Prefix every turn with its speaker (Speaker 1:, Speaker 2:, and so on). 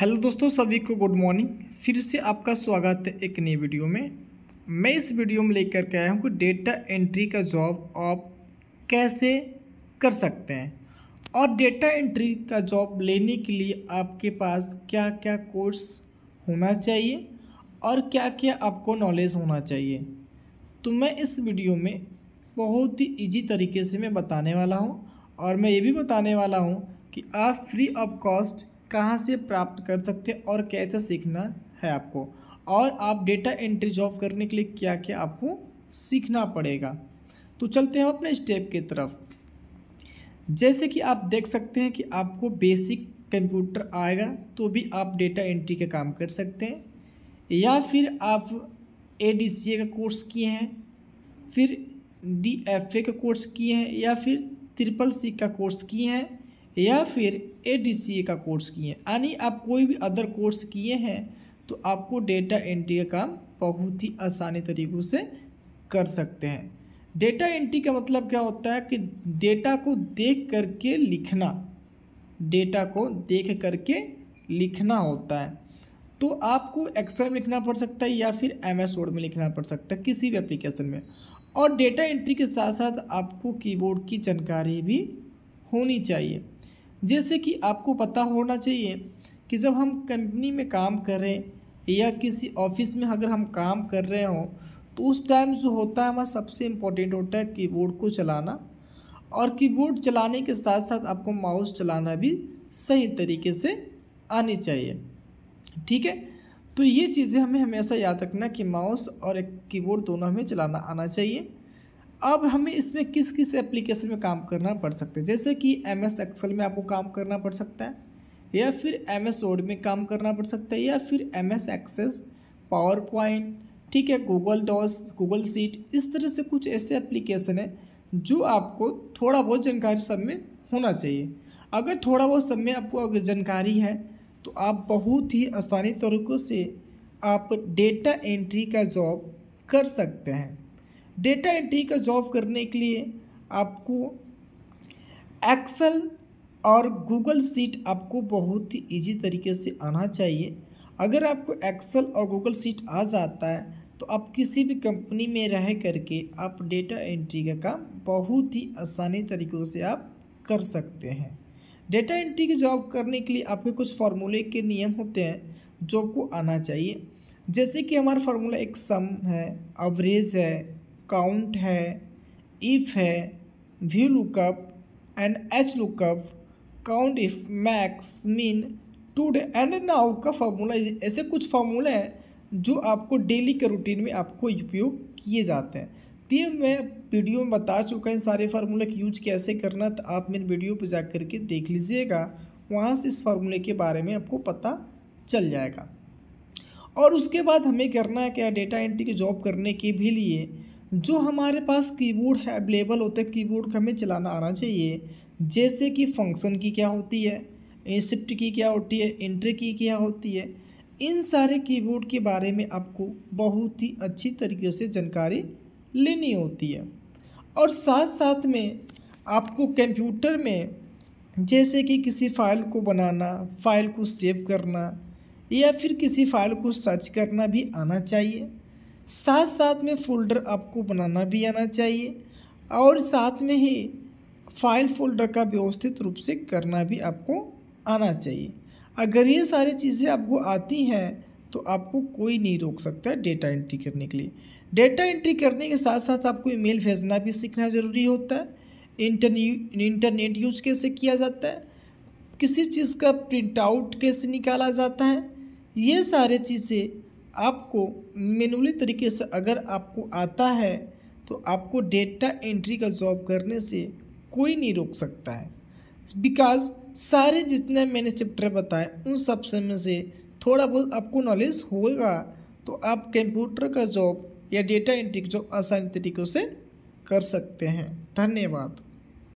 Speaker 1: Hello दोस्तों, सभी को गुड मॉर्निंग। फिर से आपका स्वागत है एक नई वीडियो में। मैं इस वीडियो में लेकर के आया हूँ कि डेटा एंट्री का जॉब आप कैसे कर सकते हैं और डेटा एंट्री का जॉब लेने के लिए आपके पास क्या क्या कोर्स होना चाहिए और क्या क्या आपको नॉलेज होना चाहिए। तो मैं इस वीडियो में बहुत ही इजी तरीके से मैं बताने वाला हूँ और मैं ये भी बताने वाला हूँ कि आप फ्री ऑफ कॉस्ट कहाँ से प्राप्त कर सकते हैं और कैसे सीखना है आपको, और आप डेटा एंट्री जॉब करने के लिए क्या क्या आपको सीखना पड़ेगा। तो चलते हैं अपने स्टेप की तरफ। जैसे कि आप देख सकते हैं कि आपको बेसिक कंप्यूटर आएगा तो भी आप डेटा एंट्री का काम कर सकते हैं, या फिर आप ADCA का कोर्स किए हैं, फिर DFA का कोर्स किए हैं, या फिर CCC का कोर्स किए हैं, या फिर ADCA का कोर्स किए हैं, यानी आप कोई भी अदर कोर्स किए हैं तो आपको डेटा एंट्री का काम बहुत ही आसानी तरीक़ों से कर सकते हैं। डेटा एंट्री का मतलब क्या होता है कि डेटा को देख करके लिखना, डेटा को देख करके लिखना होता है। तो आपको एक्सेल में लिखना पड़ सकता है या फिर MS वर्ड में लिखना पड़ सकता है, किसी भी एप्लीकेशन में। और डेटा एंट्री के साथ साथ आपको कीबोर्ड की जानकारी भी होनी चाहिए। जैसे कि आपको पता होना चाहिए कि जब हम कंपनी में काम कर रहे हैं या किसी ऑफिस में अगर हम काम कर रहे हों तो उस टाइम जो होता है हमारा सबसे इम्पोर्टेंट होता है कीबोर्ड को चलाना, और कीबोर्ड चलाने के साथ साथ आपको माउस चलाना भी सही तरीके से आनी चाहिए। ठीक है, तो ये चीज़ें हमें हमेशा याद रखना कि माउस और एक कीबोर्ड दोनों हमें चलाना आना चाहिए। अब हमें इसमें किस किस एप्लीकेशन में काम करना पड़ सकता है, जैसे कि MS एक्सेल में आपको काम करना पड़ सकता है, या फिर MS वर्ड में काम करना पड़ सकता है, या फिर MS एक्सेस, पावर पॉइंट, ठीक है, गूगल डॉस, गूगल सीट, इस तरह से कुछ ऐसे एप्लीकेशन है जो आपको थोड़ा बहुत जानकारी सब में होना चाहिए। अगर थोड़ा बहुत सब में आपको अगर जानकारी है तो आप बहुत ही आसानी तरीक़ों से आप डेटा एंट्री का जॉब कर सकते हैं। डेटा एंट्री का जॉब करने के लिए आपको एक्सेल और गूगल सीट आपको बहुत ही इजी तरीके से आना चाहिए। अगर आपको एक्सेल और गूगल सीट आ जाता है तो आप किसी भी कंपनी में रह करके आप डेटा एंट्री का काम बहुत ही आसानी तरीक़ों से आप कर सकते हैं। डेटा एंट्री की जॉब करने के लिए आपके कुछ फार्मूले के नियम होते हैं जो आपको आना चाहिए। जैसे कि हमारा फार्मूला एक सम है, एवरेज है, काउंट है, इफ़ है, view lookup and H lookup, count if, max, mean, today and now का फार्मूला। ऐसे कुछ फार्मूले हैं जो आपको डेली के रूटीन में आपको उपयोग किए जाते हैं। तो ये मैं वीडियो में बता चुका हूँ सारे फार्मूले का यूज कैसे करना, तो आप मेरे वीडियो पर जा कर के देख लीजिएगा, वहाँ से इस फार्मूले के बारे में आपको पता चल जाएगा। और उसके बाद हमें करना है क्या, डेटा एंट्री की जॉब करने के भी लिए जो हमारे पास कीबोर्ड है अवेलेबल होता है, कीबोर्ड का हमें चलाना आना चाहिए। जैसे कि फंक्शन की क्या होती है, शिफ्ट की क्या होती है, एंट्री की क्या होती है, इन सारे कीबोर्ड के बारे में आपको बहुत ही अच्छी तरीके से जानकारी लेनी होती है। और साथ साथ में आपको कंप्यूटर में जैसे कि किसी फाइल को बनाना, फाइल को सेव करना, या फिर किसी फाइल को सर्च करना भी आना चाहिए। साथ साथ में फ़ोल्डर आपको बनाना भी आना चाहिए, और साथ में ही फाइल फोल्डर का व्यवस्थित रूप से करना भी आपको आना चाहिए। अगर ये सारी चीज़ें आपको आती हैं तो आपको कोई नहीं रोक सकता डेटा एंट्री करने के लिए। डेटा एंट्री करने के साथ साथ आपको ईमेल भेजना भी सीखना ज़रूरी होता है। इंटरनेट यूज कैसे किया जाता है, किसी चीज़ का प्रिंट आउट कैसे निकाला जाता है, ये सारे चीज़ें आपको मैनुअली तरीके से अगर आपको आता है तो आपको डेटा एंट्री का जॉब करने से कोई नहीं रोक सकता है। बिकॉज सारे जितने मैंने चैप्टर बताए उन सब में से थोड़ा बहुत आपको नॉलेज होगा तो आप कंप्यूटर का जॉब या डेटा एंट्री का जॉब आसानी तरीक़ों से कर सकते हैं। धन्यवाद।